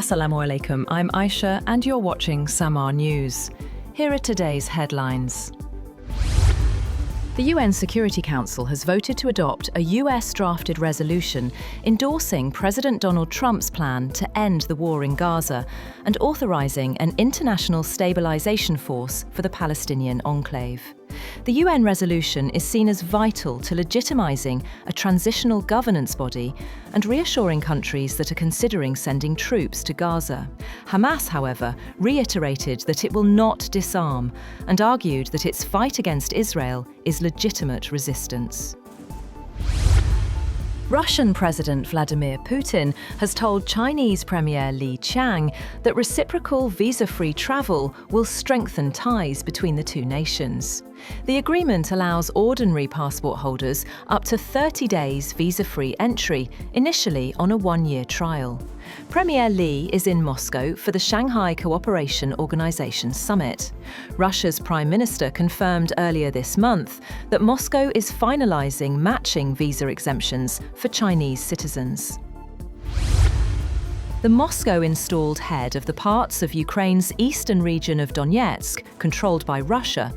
Assalamu alaikum, I'm Aisha and you're watching SAMAA News. Here are today's headlines. The UN Security Council has voted to adopt a US-drafted resolution endorsing President Donald Trump's plan to end the war in Gaza and authorizing an international stabilization force for the Palestinian enclave. The UN resolution is seen as vital to legitimizing a transitional governance body and reassuring countries that are considering sending troops to Gaza. Hamas, however, reiterated that it will not disarm and argued that its fight against Israel is legitimate resistance. Russian President Vladimir Putin has told Chinese Premier Li Qiang that reciprocal visa-free travel will strengthen ties between the two nations. The agreement allows ordinary passport holders up to 30 days visa-free entry, initially on a one-year trial. Premier Li is in Moscow for the Shanghai Cooperation Organization Summit. Russia's Prime Minister confirmed earlier this month that Moscow is finalizing matching visa exemptions for Chinese citizens. The Moscow-installed head of the parts of Ukraine's eastern region of Donetsk, controlled by Russia,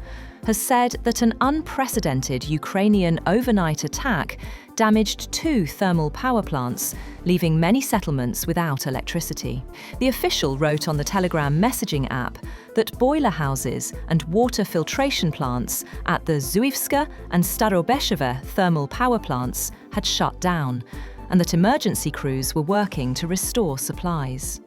has said that an unprecedented Ukrainian overnight attack damaged 2 thermal power plants, leaving many settlements without electricity. The official wrote on the Telegram messaging app that boiler houses and water filtration plants at the Zuivska and Starobesheve thermal power plants had shut down, and that emergency crews were working to restore supplies.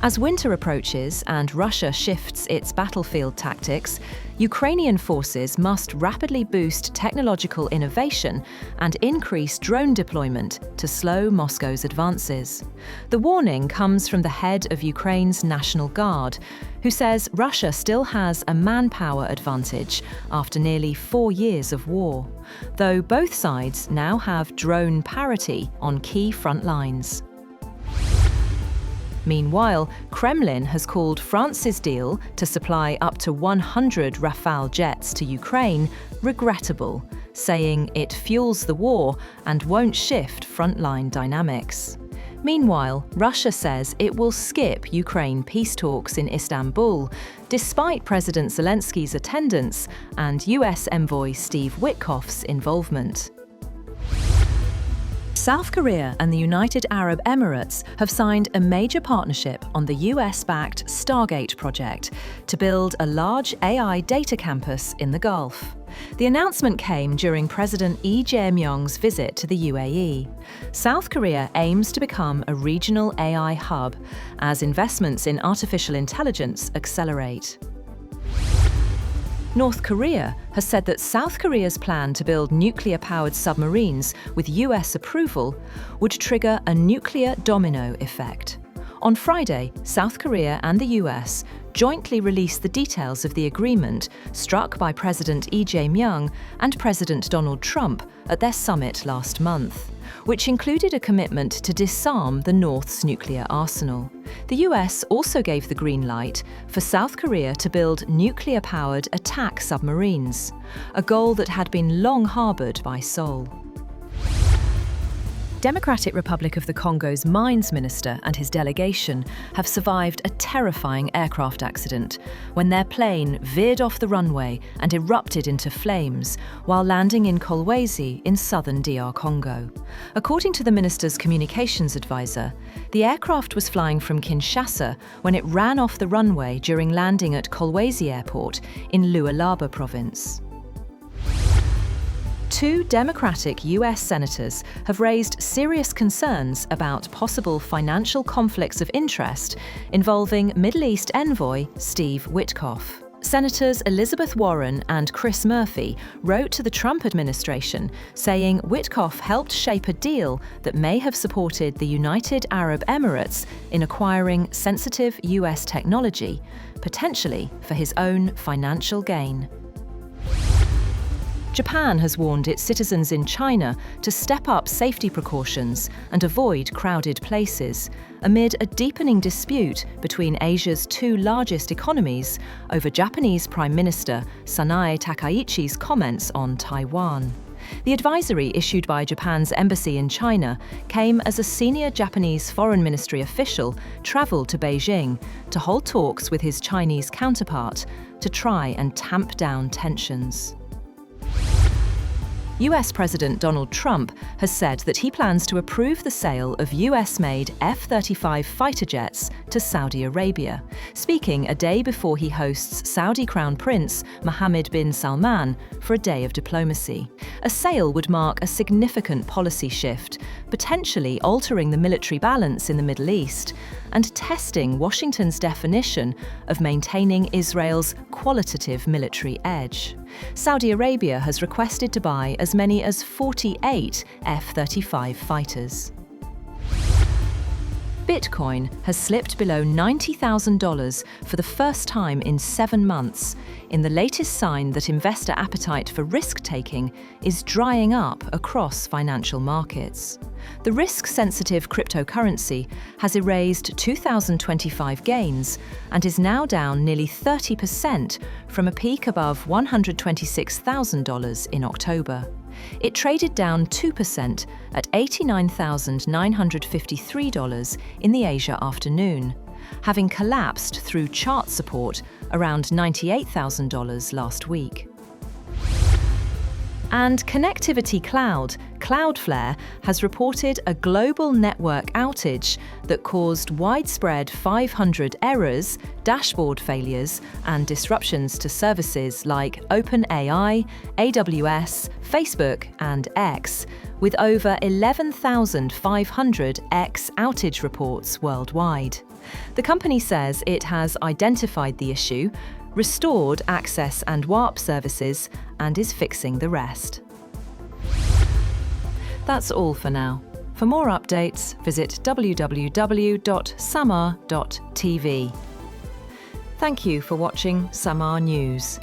As winter approaches and Russia shifts its battlefield tactics, Ukrainian forces must rapidly boost technological innovation and increase drone deployment to slow Moscow's advances. The warning comes from the head of Ukraine's National Guard, who says Russia still has a manpower advantage after nearly 4 years of war, though both sides now have drone parity on key front lines. Meanwhile, Kremlin has called France's deal to supply up to 100 Rafale jets to Ukraine regrettable, saying it fuels the war and won't shift frontline dynamics. Meanwhile, Russia says it will skip Ukraine peace talks in Istanbul, despite President Zelensky's attendance and US envoy Steve Witkoff's involvement. South Korea and the United Arab Emirates have signed a major partnership on the US-backed Stargate project to build a large AI data campus in the Gulf. The announcement came during President Lee Jae-myung's visit to the UAE. South Korea aims to become a regional AI hub as investments in artificial intelligence accelerate. North Korea has said that South Korea's plan to build nuclear-powered submarines with US approval would trigger a nuclear domino effect. On Friday, South Korea and the US jointly released the details of the agreement struck by President Lee Jae-myung and President Donald Trump at their summit last month, which included a commitment to disarm the North's nuclear arsenal. The US also gave the green light for South Korea to build nuclear-powered attack submarines, a goal that had been long harbored by Seoul. Democratic Republic of the Congo's mines minister and his delegation have survived a terrifying aircraft accident when their plane veered off the runway and erupted into flames while landing in Kolwezi in southern DR Congo. According to the minister's communications advisor, the aircraft was flying from Kinshasa when it ran off the runway during landing at Kolwezi Airport in Lualaba province. 2 Democratic US senators have raised serious concerns about possible financial conflicts of interest involving Middle East envoy Steve Witkoff. Senators Elizabeth Warren and Chris Murphy wrote to the Trump administration saying Witkoff helped shape a deal that may have supported the United Arab Emirates in acquiring sensitive US technology, potentially for his own financial gain. Japan has warned its citizens in China to step up safety precautions and avoid crowded places, amid a deepening dispute between Asia's 2 largest economies over Japanese Prime Minister Sanae Takaichi's comments on Taiwan. The advisory issued by Japan's embassy in China came as a senior Japanese foreign ministry official travelled to Beijing to hold talks with his Chinese counterpart to try and tamp down tensions. US President Donald Trump has said that he plans to approve the sale of US-made F-35 fighter jets to Saudi Arabia, speaking a day before he hosts Saudi Crown Prince Mohammed bin Salman for a day of diplomacy. A sale would mark a significant policy shift, potentially altering the military balance in the Middle East and testing Washington's definition of maintaining Israel's qualitative military edge. Saudi Arabia has requested to buy as many as 48 F-35 fighters. Bitcoin has slipped below $90,000 for the first time in 7 months, in the latest sign that investor appetite for risk-taking is drying up across financial markets. The risk-sensitive cryptocurrency has erased 2025 gains and is now down nearly 30% from a peak above $126,000 in October. It traded down 2% at $89,953 in the Asia afternoon, having collapsed through chart support around $98,000 last week. And Connectivity Cloud, Cloudflare, has reported a global network outage that caused widespread 500 errors, dashboard failures, and disruptions to services like OpenAI, AWS, Facebook, and X, with over 11,500 X outage reports worldwide. The company says it has identified the issue, restored access and warp services, and is fixing the rest. That's all for now. For more updates, visit www.SAMAA TV. Thank you for watching SAMAA News.